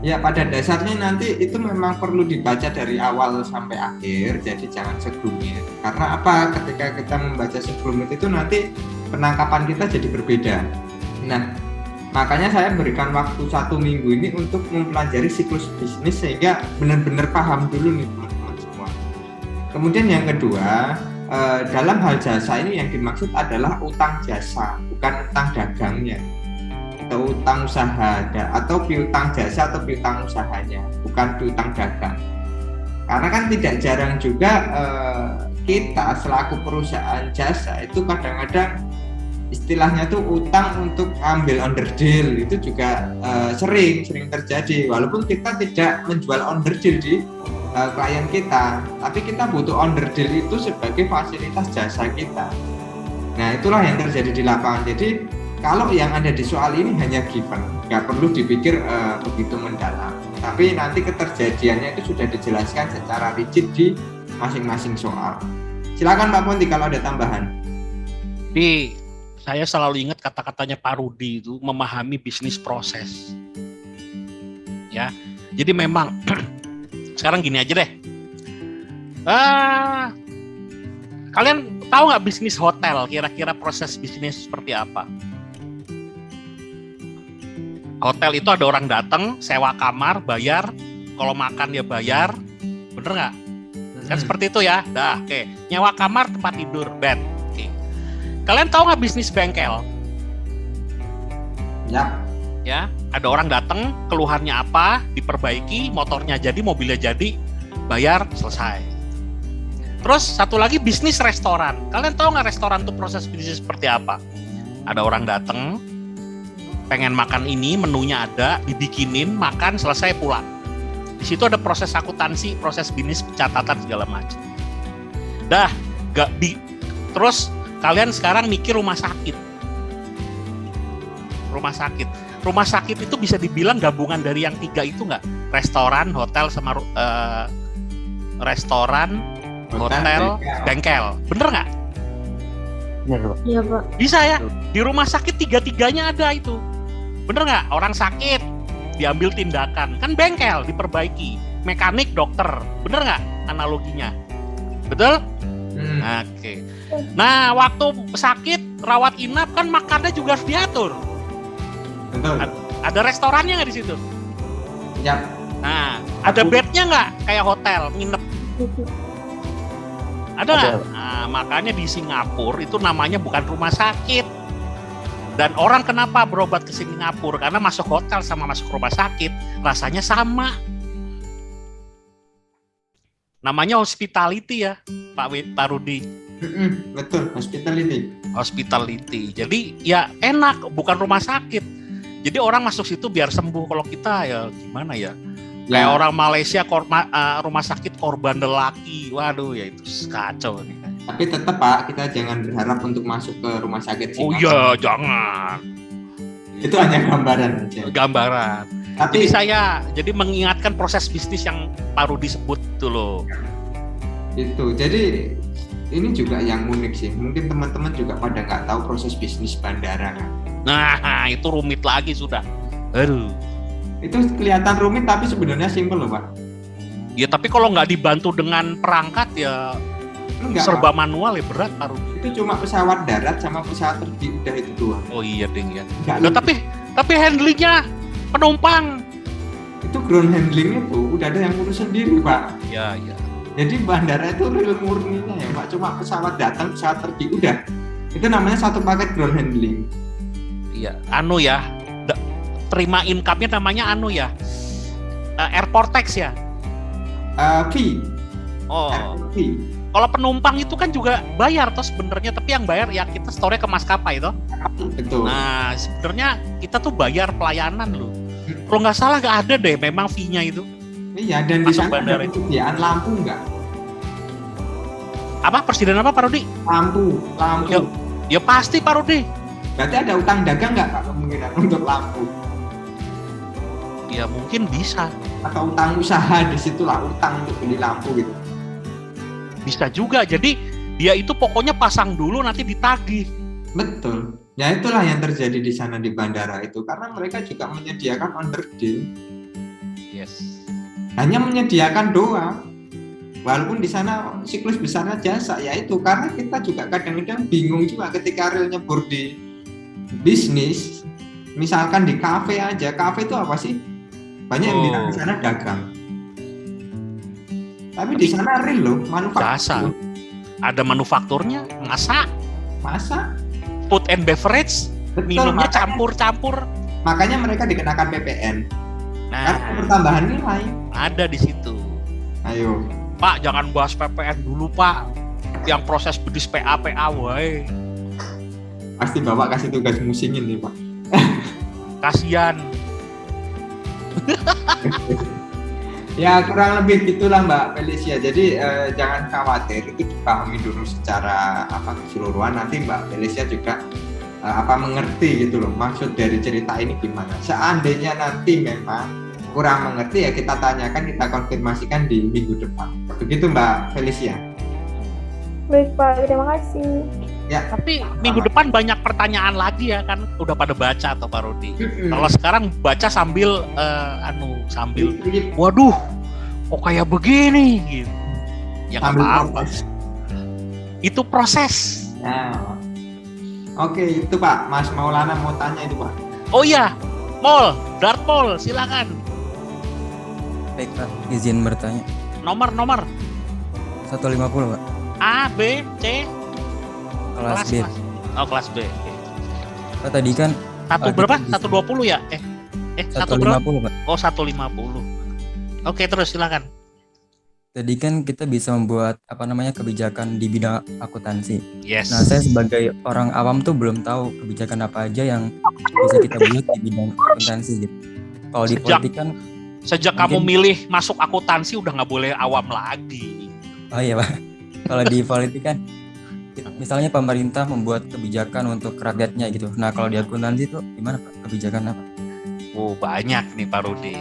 Ya, pada dasarnya nanti itu memang perlu dibaca dari awal sampai akhir, jadi jangan segelumit. Karena apa? Ketika kita membaca segelumit itu nanti penangkapan kita jadi berbeda. Nah, makanya saya berikan waktu 1 minggu ini untuk mempelajari siklus bisnis sehingga benar-benar paham dulu nih teman-teman semua. Kemudian yang kedua, dalam hal jasa ini yang dimaksud adalah utang jasa, bukan utang dagangnya. Atau utang usaha, atau piutang jasa atau piutang usahanya, bukan piutang dagang. Karena kan tidak jarang juga kita selaku perusahaan jasa itu kadang-kadang istilahnya tuh utang untuk ambil under deal, itu juga sering terjadi. Walaupun kita tidak menjual under deal di klien kita, tapi kita butuh under deal itu sebagai fasilitas jasa kita. Nah itulah yang terjadi di lapangan. Jadi kalau yang ada di soal ini hanya given, nggak perlu dipikir begitu mendalam. Tapi nanti keterjadiannya itu sudah dijelaskan secara rigid di masing-masing soal. Silakan Pak Ponti kalau ada tambahan. Di saya selalu ingat kata-katanya Pak Rudi itu memahami bisnis proses. Ya, jadi memang sekarang gini aja deh. Kalian tahu nggak bisnis hotel? Kira-kira proses bisnis seperti apa? Hotel itu ada orang datang, sewa kamar, bayar. Kalau makan dia bayar, bener nggak? Kan seperti itu ya. Dah, oke. Nyewa kamar, tempat tidur, bed. Oke. Kalian tahu nggak bisnis bengkel? Ya. Ya, ada orang datang, keluhannya apa, diperbaiki, motornya jadi, mobilnya jadi, bayar, selesai. Terus satu lagi bisnis restoran. Kalian tahu nggak restoran itu proses bisnis seperti apa? Ada orang datang, pengen makan ini, menunya ada, dibikinin, makan, selesai pulang. Di situ ada proses akuntansi, proses bisnis, pencatatan segala macam. Dah, terus kalian sekarang mikir rumah sakit. Rumah sakit itu bisa dibilang gabungan dari yang tiga itu nggak? Restoran, hotel, sama restoran, hotel, bengkel. Bener nggak? Benar, Pak. Iya, Pak. Bisa ya? Di rumah sakit tiga-tiganya ada itu. Bener nggak? Orang sakit, diambil tindakan. Kan bengkel, diperbaiki. Mekanik, dokter. Bener nggak analoginya? Betul? Oke. Nah, waktu sakit, rawat inap, kan makannya juga harus diatur. Betul. Ada restorannya nggak di situ? Ya. Nah, ada bednya nggak? Kayak hotel, nginep. Ada nggak? Nah, makanya di Singapura itu namanya bukan rumah sakit. Dan orang kenapa berobat ke Singapura? Karena masuk hotel sama masuk rumah sakit rasanya sama. Namanya hospitality ya, Pak Rudi. Betul, hospitality. Jadi ya enak, bukan rumah sakit. Jadi orang masuk situ biar sembuh. Kalau kita ya gimana ya? Kayak orang Malaysia rumah sakit korban lelaki. Waduh, ya itu kacau nih. Tapi tetap Pak, kita jangan berharap untuk masuk ke rumah sakit. Oh iya, jangan. Itu hanya gambaran aja. Gambaran. Tapi Jadi mengingatkan proses bisnis yang Pak Rudi sebut itu loh. Itu. Jadi ini juga yang unik sih. Mungkin teman-teman juga pada nggak tahu proses bisnis bandara kan. Nah, itu rumit lagi sudah. Aduh. Itu kelihatan rumit tapi sebenarnya simpel loh Pak. Ya tapi kalau nggak dibantu dengan perangkat ya Enggak, serba Pak. manual ya berat Pak Rudi. Itu cuma pesawat darat sama pesawat terbang, udah itu doang. Oh iya ding ya. Nggak Loh, lebih. tapi handlingnya penumpang. Itu ground handling itu udah ada yang ngurus sendiri Pak. Ya, ya. Jadi bandara itu real murninya ya Pak, cuma pesawat datang, pesawat pergi, udah. Itu namanya satu paket ground handling. Iya, terima income-nya namanya airport tax ya. Fee. Oh, Fee. kalau penumpang itu kan juga bayar toh sebenarnya, tapi yang bayar ya kita store ke maskapai toh. Betul. Nah, sebenarnya kita tuh bayar pelayanan loh. Kalau nggak salah nggak ada deh memang fee-nya itu. Iya, dan di Masuk sana bandara ada itu. persediaan lampu nggak? Apa persediaan apa Pak Rudi? Lampu. Ya pasti Pak Rudi. Berarti ada utang dagang nggak Pak kemungkinan untuk lampu? Ya mungkin bisa. Atau utang usaha di situlah utang untuk beli lampu gitu. Bisa juga. Jadi dia itu pokoknya pasang dulu nanti ditagih. Betul. Ya itulah yang terjadi di sana di bandara itu karena mereka juga menyediakan under deal. Yes. Hanya menyediakan doang. Walaupun di sana siklus besarnya jasa, yaitu karena kita juga kadang-kadang bingung juga ketika real nyebur di bisnis. Misalkan di kafe aja, kafe itu apa sih? Banyak yang bilang di sana dagang. Tapi di sana real loh, Jasa. manufaktur. Ada manufakturnya, masak, food and beverage, Betul, minumnya makanya- campur-campur. Makanya mereka dikenakan PPN. Karena Nah, pertambahan nilai. ada di situ. Ayo. Pak, jangan bahas PPN dulu, Pak. Yang proses bisnis PA wae. Pasti Bapak kasih tugas musingin nih Pak. Kasihan. Ya kurang lebih gitulah Mbak Felicia. Jadi jangan khawatir, itu dipahami dulu secara keseluruhan. Nanti Mbak Felicia juga mengerti gitu loh maksud dari cerita ini gimana. Seandainya nanti memang kurang mengerti ya kita tanyakan, kita konfirmasikan di minggu depan. Begitu Mbak Felicia. Baik Pak, terima kasih. Ya. Tapi minggu depan banyak pertanyaan lagi ya kan, udah pada baca atau Pak Rudi. Kalau sekarang baca sambil waduh, kok kayak begini gitu. Ya nggak apa-apa. Itu proses. Nah, oke itu Pak, Mas Maulana mau tanya itu Pak. Oh iya, Dart Mall, silakan. Baik Pak, izin bertanya. Nomor 150 Pak, A, B, C, kelas B. Oh kelas B. Pak tadi kan Satu berapa? 120 ya? Satu berapa? 150 Pak. Oh 150. Oke terus silakan. Tadi kan kita bisa membuat kebijakan di bidang akuntansi. Yes. Nah, saya sebagai orang awam tuh belum tahu kebijakan apa aja yang bisa kita buat di bidang akuntansi gitu. Kalau di politik kan Sejak kamu milih masuk akuntansi udah nggak boleh awam lagi. oh iya Pak. Kalau di politik kan misalnya pemerintah membuat kebijakan untuk rakyatnya gitu. Nah, kalau di akuntansi itu gimana Pak? Kebijakan apa? Oh, banyak nih Pak Rudi.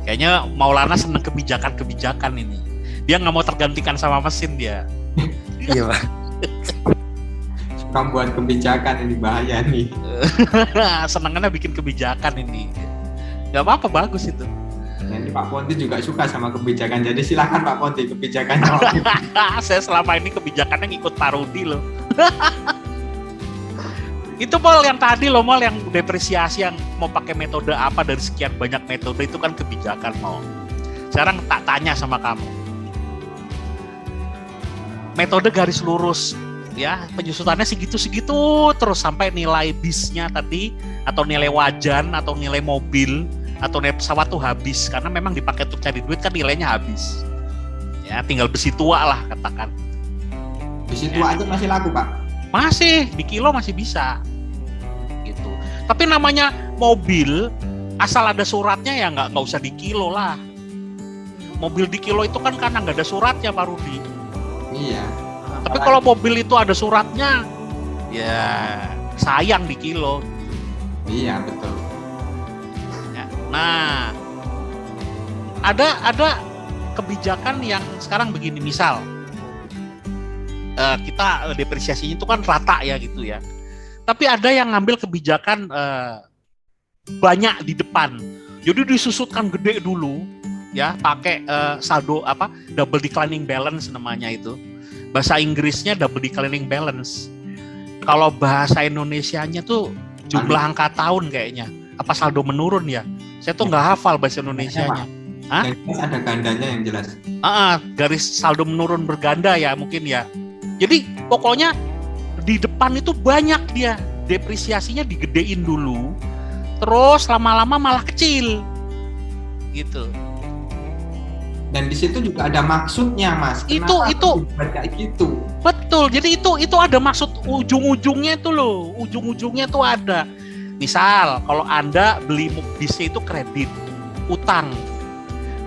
Kayaknya Maulana seneng kebijakan-kebijakan ini. Dia nggak mau tergantikan sama mesin dia. Iya Pak. Suka buat kebijakan ini bahaya nih. Senengannya bikin kebijakan ini. Gak apa-apa, bagus itu. Nanti Pak Ponti juga suka sama kebijakan. Jadi silakan Pak Ponti kebijakannya. Saya selama ini kebijakannya ngikut Pak Rudi loh. Itu Mol yang tadi loh, Mol yang depresiasi yang mau pakai metode apa dari sekian banyak metode itu kan kebijakan Mol. Sekarang tak tanya sama kamu. Metode garis lurus ya, penyusutannya segitu-segitu terus sampai nilai bisnya tadi atau nilai wajan atau nilai mobil atau naik pesawat tuh habis karena memang dipakai untuk cari duit kan nilainya habis ya, tinggal besi tua lah katakan. Besi tua aja masih laku Pak? Masih, di kilo masih bisa gitu. Tapi namanya mobil asal ada suratnya ya nggak usah di kilo lah. Mobil di kilo itu kan karena nggak ada suratnya Pak Rudi. Iya. Tapi kalau mobil itu ada suratnya ya sayang di kilo. Iya betul. Nah, ada kebijakan yang sekarang begini, misal kita depresiasinya itu kan rata ya gitu ya. Tapi ada yang ngambil kebijakan banyak di depan. Jadi disusutkan gede dulu, ya pakai saldo double declining balance namanya itu. Bahasa Inggrisnya double declining balance. Kalau bahasa Indonesianya tuh jumlah angka tahun kayaknya. Apa saldo menurun ya? Saya tuh nggak hafal bahasa Indonesianya. Hah? Ada gandanya yang jelas. Garis saldo menurun berganda ya mungkin ya. Jadi pokoknya di depan itu banyak dia. Depresiasinya digedein dulu. Terus lama-lama malah kecil. Gitu. Dan di situ juga ada maksudnya Mas. Itu kayak gitu. Betul. Jadi itu ada maksud ujung-ujungnya itu loh. Ujung-ujungnya tuh ada. Misal kalau Anda beli bisnya itu kredit, utang.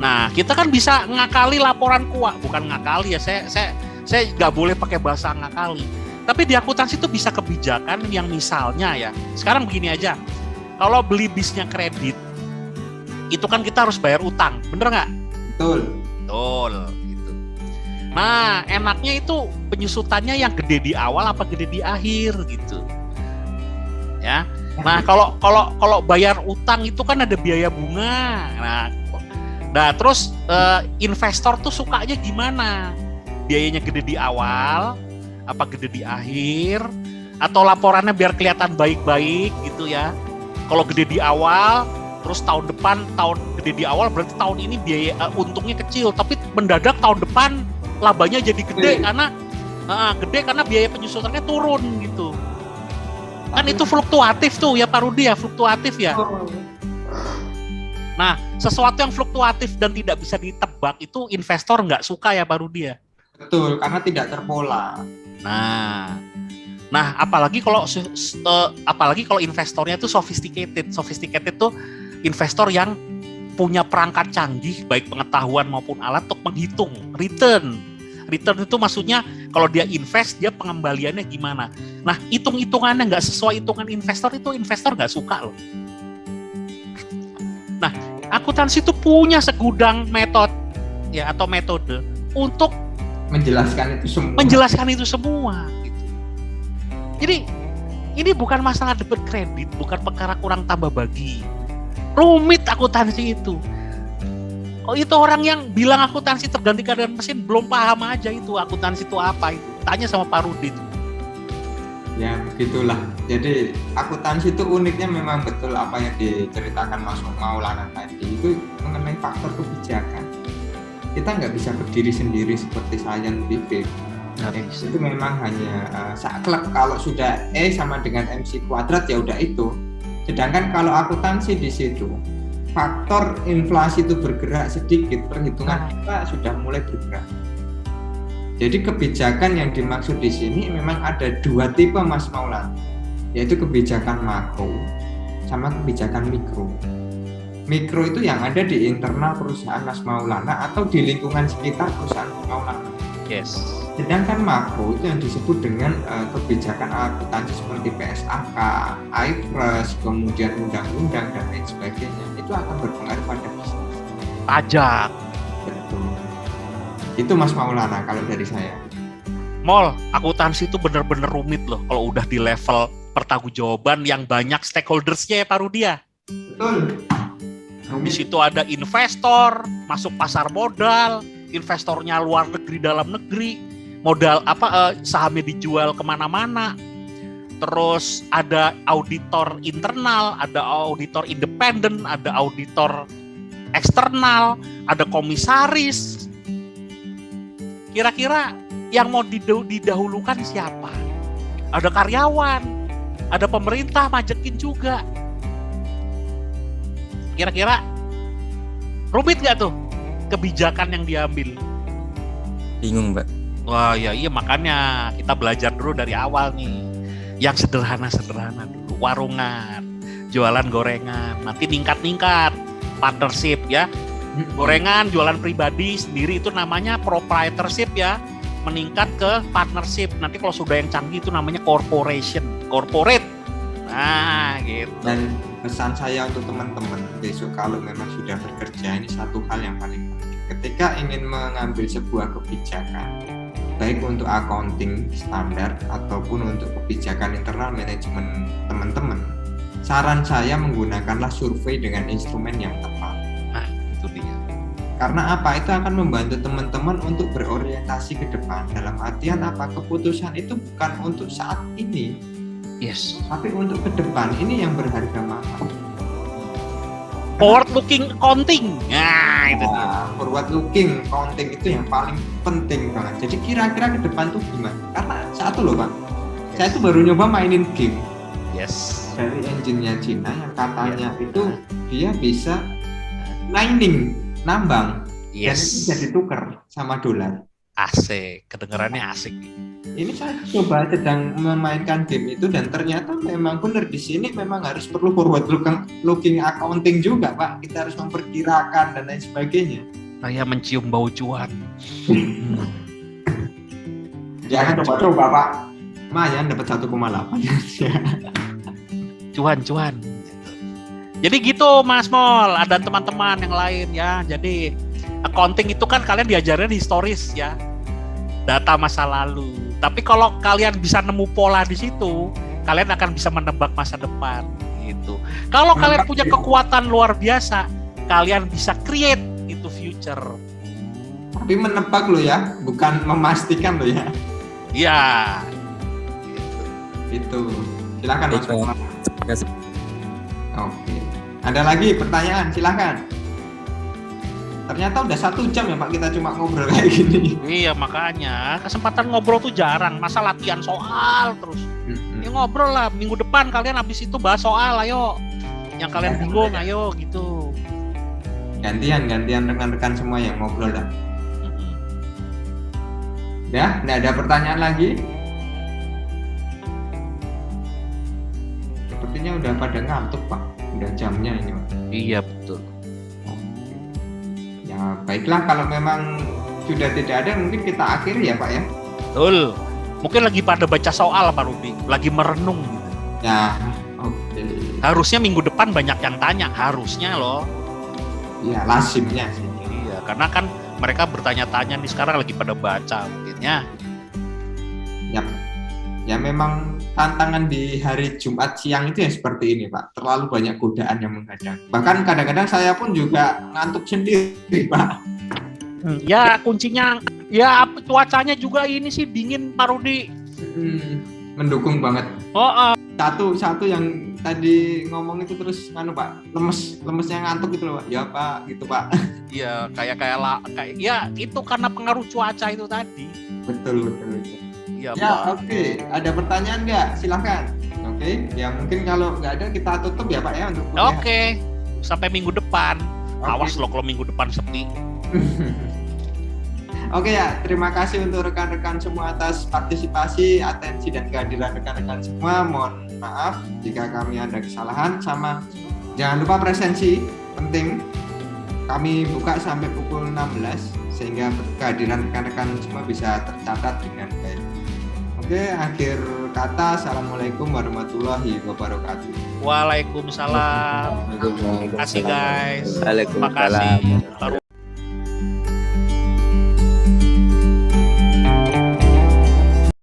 Nah, kita kan bisa ngakali laporan keuangan, bukan ngakali ya. Saya nggak boleh pakai bahasa ngakali. Tapi di akuntansi itu bisa kebijakan yang misalnya ya. Sekarang begini aja. Kalau beli bisnya kredit, itu kan kita harus bayar utang, bener nggak? Betul, gitu. Nah, enaknya itu penyusutannya yang gede di awal apa gede di akhir gitu. Ya. Nah, kalau bayar utang itu kan ada biaya bunga. Nah terus investor tuh sukanya gimana? Biayanya gede di awal, apa gede di akhir, atau laporannya biar kelihatan baik-baik gitu ya. Kalau gede di awal, terus tahun depan gede di awal berarti tahun ini biaya untungnya kecil, tapi mendadak tahun depan labanya jadi gede karena biaya penyusutannya turun gitu. Kan itu fluktuatif tuh ya Pak Rudi ya, fluktuatif ya. Nah, sesuatu yang fluktuatif dan tidak bisa ditebak itu investor nggak suka ya Pak Rudi ya. Betul, karena tidak terpola. Nah, apalagi kalau investornya itu sophisticated tuh investor yang punya perangkat canggih baik pengetahuan maupun alat untuk menghitung return. Return itu maksudnya kalau dia invest, dia pengembaliannya gimana. Nah, hitung-hitungannya nggak sesuai hitungan investor, itu investor nggak suka loh. Nah, akuntansi itu punya segudang metode untuk menjelaskan itu semua. Gitu. Jadi ini bukan masalah debit kredit, bukan perkara kurang tambah bagi. Rumit akuntansi itu. Oh, itu orang yang bilang akuntansi tergantikan dengan mesin belum paham aja itu akuntansi itu apa itu. Tanya sama Pak Rudi itu. Ya begitulah. Jadi akuntansi itu uniknya memang betul apa yang diceritakan Mas Maulana tadi itu mengenai faktor kebijakan. Kita nggak bisa berdiri sendiri seperti sains fikih. Itu memang hanya saklek, kalau sudah E sama dengan MC kuadrat ya udah itu. Sedangkan kalau akuntansi di situ faktor inflasi itu bergerak sedikit, perhitungan kita sudah mulai bergerak. Jadi kebijakan yang dimaksud di sini memang ada dua tipe Mas Maulana, yaitu kebijakan makro sama kebijakan mikro. Mikro itu yang ada di internal perusahaan Mas Maulana atau di lingkungan sekitar perusahaan Mas Maulana. Yes. Sedangkan makro itu yang disebut dengan kebijakan akuntansi seperti PSAK, IFRS, kemudian undang-undang dan lain sebagainya, itu akan berpengaruh pada bisnis. Pajak. Betul. Itu Mas Maulana kalau dari saya. Mol, akuntansi itu bener-bener rumit loh kalau udah di level pertanggungjawaban yang banyak stakeholders-nya ya Pak Rudia. Betul. Di situ ada investor, masuk pasar modal, investornya luar negeri, dalam negeri, modal sahamnya dijual kemana-mana. Terus ada auditor internal, ada auditor independen, ada auditor eksternal, ada komisaris. Kira-kira yang mau didahulukan siapa? Ada karyawan, ada pemerintah majekin juga. Kira-kira rumit nggak tuh kebijakan yang diambil? Bingung, Mbak. Wah ya iya, makanya kita belajar dulu dari awal nih. Yang sederhana-sederhana dulu, warungan, jualan gorengan, nanti ningkat-ningkat, partnership ya. Gorengan, jualan pribadi sendiri itu namanya proprietorship ya, meningkat ke partnership. Nanti kalau sudah yang canggih itu namanya corporate. Nah gitu. Dan pesan saya untuk teman-teman besok kalau memang sudah bekerja, ini satu hal yang paling penting. Ketika ingin mengambil sebuah kebijakan, baik untuk accounting standar ataupun untuk kebijakan internal manajemen teman-teman, saran saya menggunakanlah survei dengan instrumen yang tepat. Nah, itu dia. Karena apa? Itu akan membantu teman-teman untuk berorientasi ke depan. Dalam artian apa? Keputusan itu bukan untuk saat ini, Yes. tapi untuk ke depan. Ini yang berharga mahal. Forward looking accounting. Nah, itu dia. Nah, forward looking accounting itu yang paling penting banget. Jadi kira-kira ke depan tuh gimana? Karena satu loh Pak, saya tuh baru nyoba mainin game Yes. dari engine-nya Cina yang katanya itu dia bisa mining, nambang, dan itu Yes. bisa ditukar sama dolar. Asik, kedengarannya asik. Ini saya coba sedang memainkan game itu dan ternyata memang benar di sini memang harus perlu forward looking accounting juga Pak. Kita harus memperkirakan dan lain sebagainya. Saya mencium bau cuan. Jangan coba-coba Pak. Lumayan dapat 1,8. Cuan. Jadi gitu Mas Mol, ada teman-teman yang lain ya. Jadi accounting itu kan kalian diajarin historis ya, data masa lalu. Tapi kalau kalian bisa nemu pola di situ, kalian akan bisa menebak masa depan gitu. Kalau kalian punya kekuatan luar biasa, kalian bisa create itu future. Tapi menebak lo ya, bukan memastikan lo ya. Ya. Itu. Silakan Mas. Baik, Pak. Muhammad. Oke. Ada lagi pertanyaan? Silakan. Ternyata udah 1 jam ya Pak kita cuma ngobrol kayak gini. Iya makanya kesempatan ngobrol tuh jarang, masa latihan soal terus. Ya ngobrol lah, minggu depan kalian habis itu bahas soal, ayo. Yang kalian bingung, ayo gitu. Gantian rekan-rekan semua yang ngobrol dah. Ya, nggak ada pertanyaan lagi. Sepertinya udah pada ngantuk Pak, udah jamnya ini Pak. Iya betul. Ya baiklah, kalau memang sudah tidak ada mungkin kita akhiri ya Pak ya. Betul. Mungkin lagi pada baca soal Pak Rudi, lagi merenung. Ya, oke. Harusnya minggu depan banyak yang tanya, harusnya loh. Ya, lazimnya sih. Iya, karena kan mereka bertanya-tanya nih sekarang lagi pada baca mungkin ya. Yap. Ya memang tantangan di hari Jumat siang itu ya seperti ini Pak, terlalu banyak godaan yang menghadang. Bahkan kadang-kadang saya pun juga ngantuk sendiri Pak. Ya kuncinya, ya cuacanya juga ini sih dingin Pak Rudi. Mendukung banget. Oh, Satu yang tadi ngomong itu terus Pak, lemesnya ngantuk gitu loh Pak. Ya Pak, gitu Pak. iya kayak ya itu karena pengaruh cuaca itu tadi. Betul. Iya Ya, Pak. oke. Ada pertanyaan nggak? Silahkan. Oke. Ya mungkin kalau nggak ada kita tutup ya Pak ya untuk kuliah. Oke, sampai minggu depan. Oke. Awas loh kalau minggu depan sepi. Oke ya, terima kasih untuk rekan-rekan semua atas partisipasi, atensi dan kehadiran rekan-rekan semua. Mohon maaf jika kami ada kesalahan. Sama jangan lupa presensi penting. Kami buka sampai pukul 16 sehingga kehadiran rekan-rekan semua bisa tercatat dengan baik. Oke, akhir kata, assalamualaikum warahmatullahi wabarakatuh. Waalaikumsalam. Terima kasih guys. Terima Waalaikumsalam. kasih.